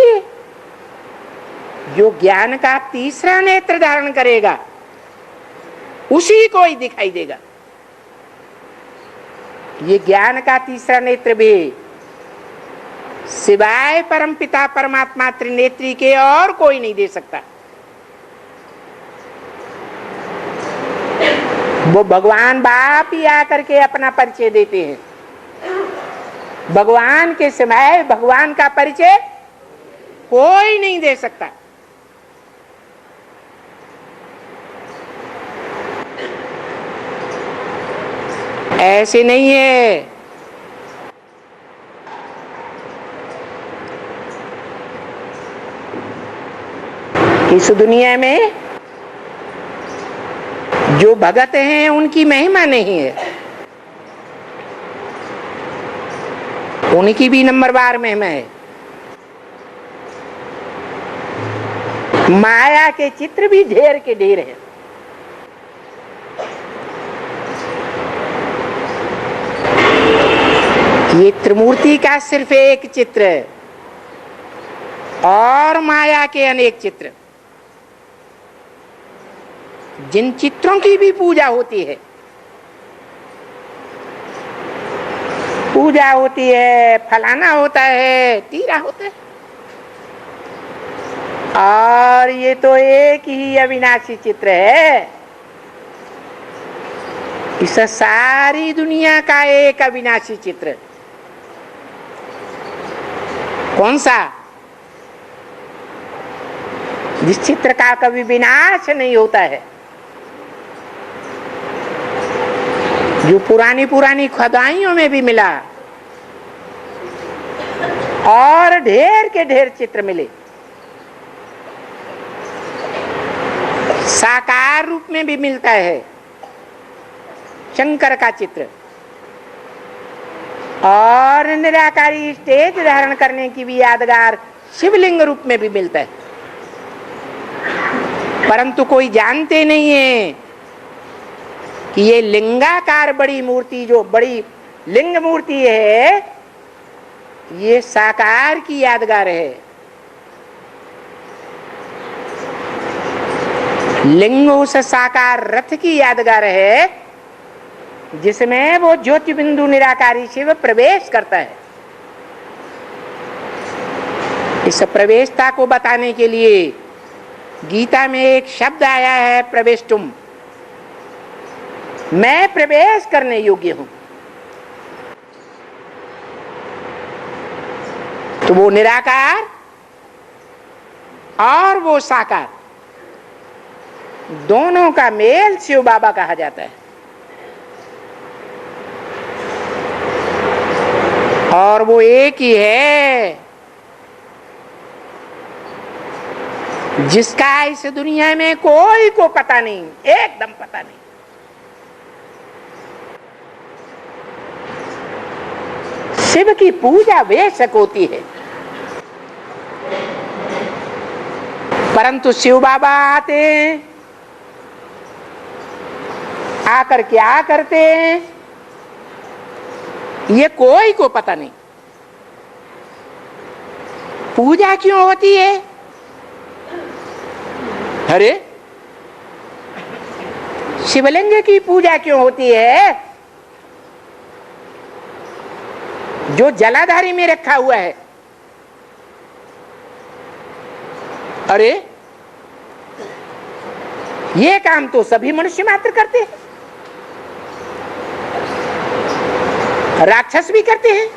जो ज्ञान का तीसरा नेत्र धारण करेगा उसी को ही दिखाई देगा। ये ज्ञान का तीसरा नेत्र भी सिवाय परमपिता परमात्मा त्रिनेत्री के और कोई नहीं दे सकता। वो भगवान बाप ही आकर के अपना परिचय देते हैं। भगवान के सिवाय भगवान का परिचय कोई नहीं दे सकता। ऐसे नहीं है। इस दुनिया में जो भगत हैं उनकी महिमा नहीं है, उनकी भी नंबरवार महिमा है। माया के चित्र भी ढेर के ढेर हैं। ये त्रिमूर्ति का सिर्फ एक चित्र है और माया के अनेक चित्र, जिन चित्रों की भी पूजा होती है, पूजा होती है, फलाना होता है, तीरा होता है, और ये तो एक ही अविनाशी चित्र है। इस सारी दुनिया का एक अविनाशी चित्र कौन सा? जिस चित्र का कभी विनाश नहीं होता है, जो पुरानी पुरानी खुदाइयों में भी मिला और ढेर के ढेर चित्र मिले, साकार रूप में भी मिलता है। शंकर का चित्र और निराकारी स्टेज धारण करने की भी यादगार शिवलिंग रूप में भी मिलता है, परंतु कोई जानते नहीं है कि ये लिंगाकार बड़ी मूर्ति, जो बड़ी लिंग मूर्ति है, ये साकार की यादगार है। लिंग उस साकार रथ की यादगार है जिसमें वो ज्योति बिंदु निराकारी शिव प्रवेश करता है। इस प्रवेशता को बताने के लिए गीता में एक शब्द आया है, प्रवेष्टुम। मैं प्रवेश करने योग्य हूं। तो वो निराकार और वो साकार दोनों का मेल शिव बाबा कहा जाता है। और वो एक ही है जिसका इस दुनिया में कोई को पता नहीं, एकदम पता नहीं। शिव की पूजा बेशक होती है, परंतु शिव बाबा आते हैं, आकर क्या करते हैं ये कोई को पता नहीं। पूजा क्यों होती है? अरे शिवलिंग की पूजा क्यों होती है? जो जलाधारी में रखा हुआ है। अरे ये काम तो सभी मनुष्य मात्र करते हैं, राक्षस भी करते हैं,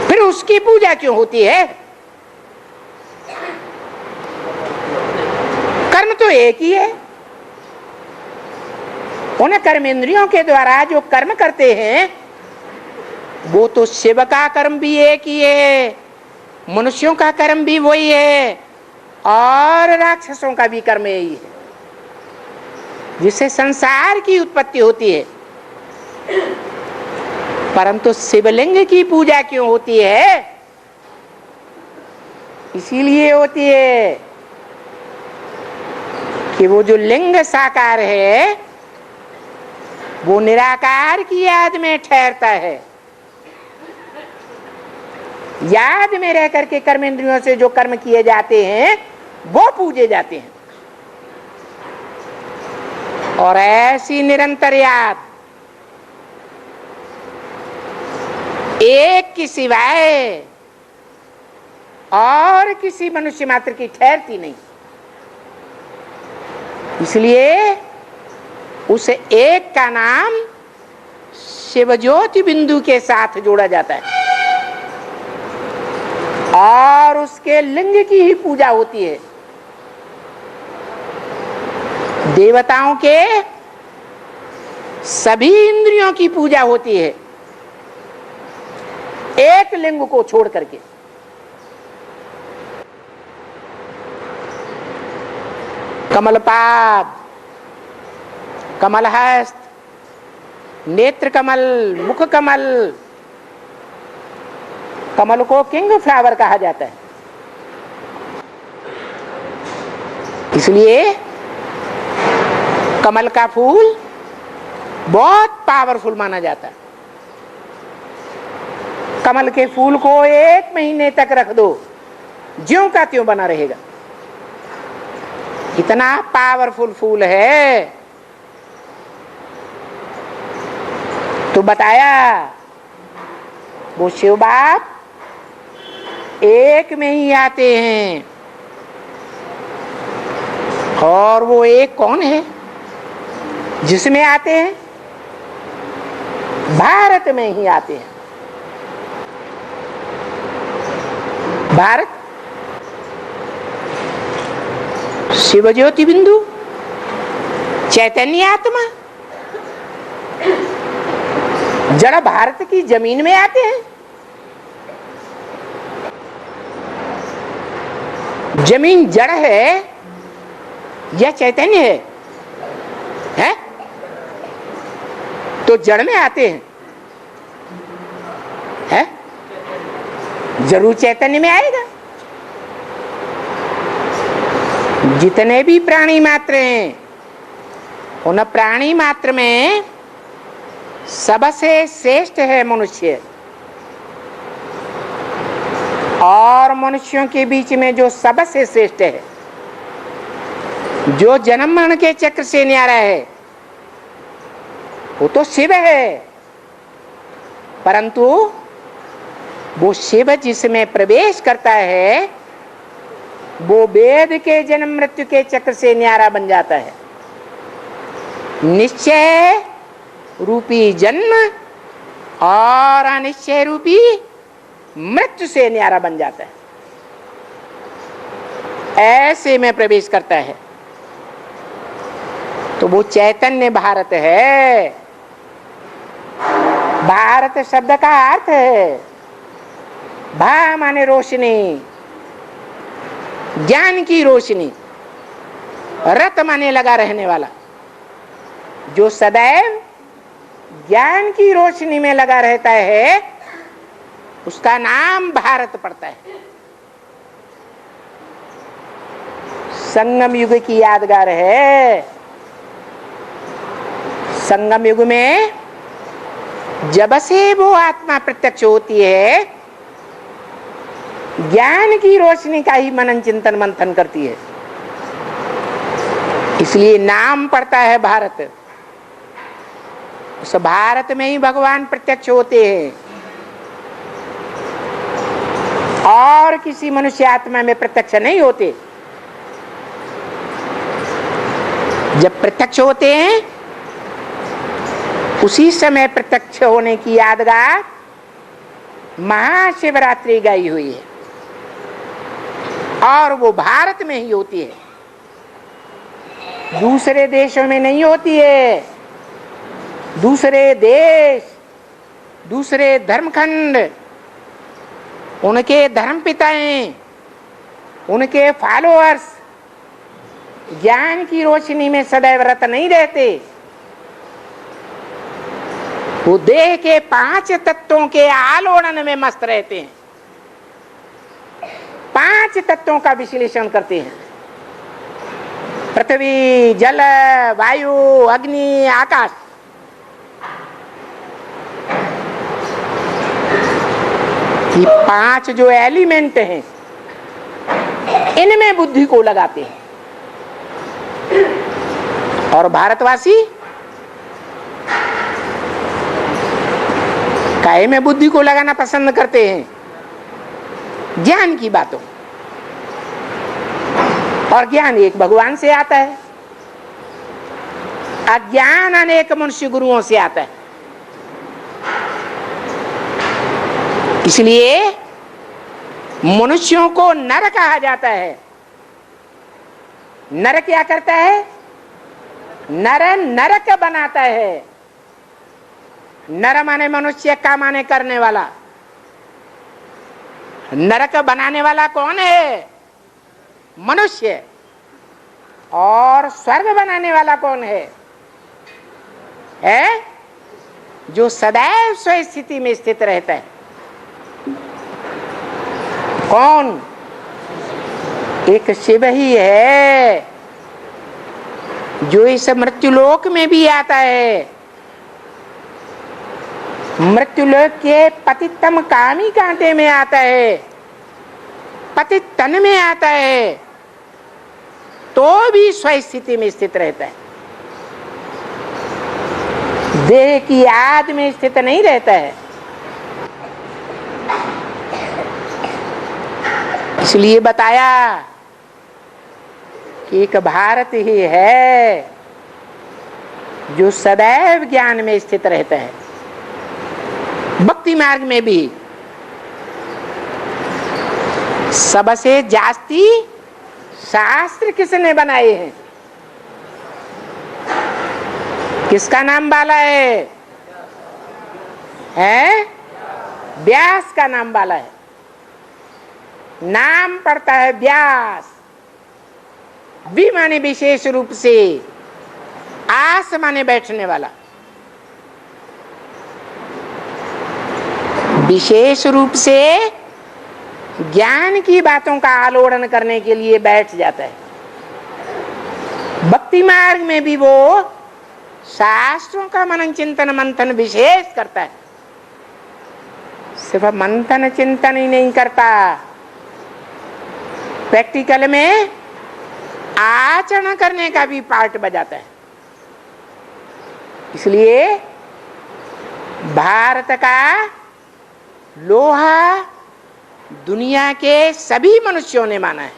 फिर उसकी पूजा क्यों होती है? कर्म तो एक ही है। उन कर्मेंद्रियों के द्वारा जो कर्म करते हैं वो तो शिव का कर्म भी एक ही है, मनुष्यों का कर्म भी वही है, और राक्षसों का भी कर्म यही है, जिससे संसार की उत्पत्ति होती है। परंतु शिवलिंग की पूजा क्यों होती है? इसीलिए होती है कि वो जो लिंग साकार है वो निराकार की याद में ठहरता है। याद में रह करके कर्मेंद्रियों से जो कर्म किए जाते हैं वो पूजे जाते हैं। और ऐसी निरंतर याद एक की सिवाय और किसी मनुष्य मात्र की ठहरती नहीं। इसलिए उस एक का नाम शिवज्योति बिंदु के साथ जोड़ा जाता है और उसके लिंग की ही पूजा होती है। देवताओं के सभी इंद्रियों की पूजा होती है एक लिंग को छोड़ करके। कमलपाद, कमलहस्त, नेत्र कमल, मुख कमल, कमल को किंग फ्लावर कहा जाता है। इसलिए कमल का फूल बहुत पावरफुल माना जाता है। कमल के फूल को 1 महीने तक रख दो, ज्यों का त्यों बना रहेगा। इतना पावरफुल फूल है। तो बताया वो शिव बाप एक में ही आते हैं, और वो एक कौन है जिसमें आते हैं? भारत में ही आते हैं। भारत शिवज्योति बिंदु, चैतन्य आत्मा जड़ भारत की जमीन में आते हैं। जमीन जड़ है या चैतन्य है? तो जड़ में आते हैं, है? जरूर चैतन्य में आएगा। जितने भी प्राणी मात्र हैं उन प्राणी मात्र में सबसे श्रेष्ठ है मनुष्य, और मनुष्यों के बीच में जो सबसे श्रेष्ठ है, जो जन्म मरण के चक्र से न्यारा है, वो तो शिव है। परंतु वो शिव जिसमें प्रवेश करता है वो वेद के जन्म मृत्यु के चक्र से न्यारा बन जाता है। निश्चय रूपी जन्म और अनिश्चय रूपी मृत्यु से न्यारा बन जाता है। ऐसे में प्रवेश करता है। तो वो चैतन्य भारत है। भारत शब्द का अर्थ है भा माने रोशनी, ज्ञान की रोशनी, रत माने लगा रहने वाला, जो सदैव ज्ञान की रोशनी में लगा रहता है, उसका नाम भारत पड़ता है। संगम युग की यादगार है। संगम युग में जब से वो आत्मा प्रत्यक्ष होती है, ज्ञान की रोशनी का ही मनन चिंतन मंथन करती है, इसलिए नाम पड़ता है भारत। उस भारत में ही भगवान प्रत्यक्ष होते हैं और किसी मनुष्य आत्मा में प्रत्यक्ष नहीं होते। जब प्रत्यक्ष होते हैं उसी समय प्रत्यक्ष होने की यादगार महाशिवरात्रि गाई हुई है और वो भारत में ही होती है, दूसरे देशों में नहीं होती है। दूसरे देश, दूसरे धर्मखंड, उनके धर्मपिताएं, उनके फॉलोअर्स ज्ञान की रोशनी में सदैव रत नहीं रहते। वो देह के 5 तत्वों के आलोड़न में मस्त रहते हैं, 5 तत्वों का विश्लेषण करते हैं। पृथ्वी, जल, वायु, अग्नि, आकाश। ये 5 जो एलिमेंट हैं, इनमें बुद्धि को लगाते हैं। और भारतवासी काहे में बुद्धि को लगाना पसंद करते हैं? ज्ञान की बातों। और ज्ञान एक भगवान से आता है, अज्ञान अनेक मनुष्य गुरुओं से आता है। इसलिए मनुष्यों को नर कहा जाता है। नर क्या करता है? नर नरक बनाता है। नर माने मनुष्य, का माने करने वाला। नरक बनाने वाला कौन है? मनुष्य। और स्वर्ग बनाने वाला कौन है? जो सदैव स्व स्थिति में स्थित रहता है। कौन? एक शिव ही है जो इस मृत्युलोक में भी आता है। मृत्युलोक के पतितम कामी कांटे में आता है, पतित तन में आता है, तो भी स्वस्थिति में स्थित रहता है, देह की याद में स्थित नहीं रहता है। इसलिए बताया कि एक भारत ही है जो सदैव ज्ञान में स्थित रहता है। भक्ति मार्ग में भी सबसे जास्ती शास्त्र किसने बनाए हैं? किसका नाम वाला है? व्यास का नाम वाला है। नाम पड़ता है व्यास। वि माने विशेष रूप से, आस माने बैठने वाला। विशेष रूप से ज्ञान की बातों का आलोड़न करने के लिए बैठ जाता है। भक्ति मार्ग में भी वो शास्त्रों का मनन चिंतन मंथन विशेष करता है। सिर्फ मंथन चिंतन ही नहीं करता, प्रैक्टिकल में आचरण करने का भी पार्ट बजाता है। इसलिए भारत का लोहा दुनिया के सभी मनुष्यों ने माना है।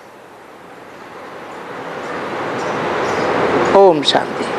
ओम शांति।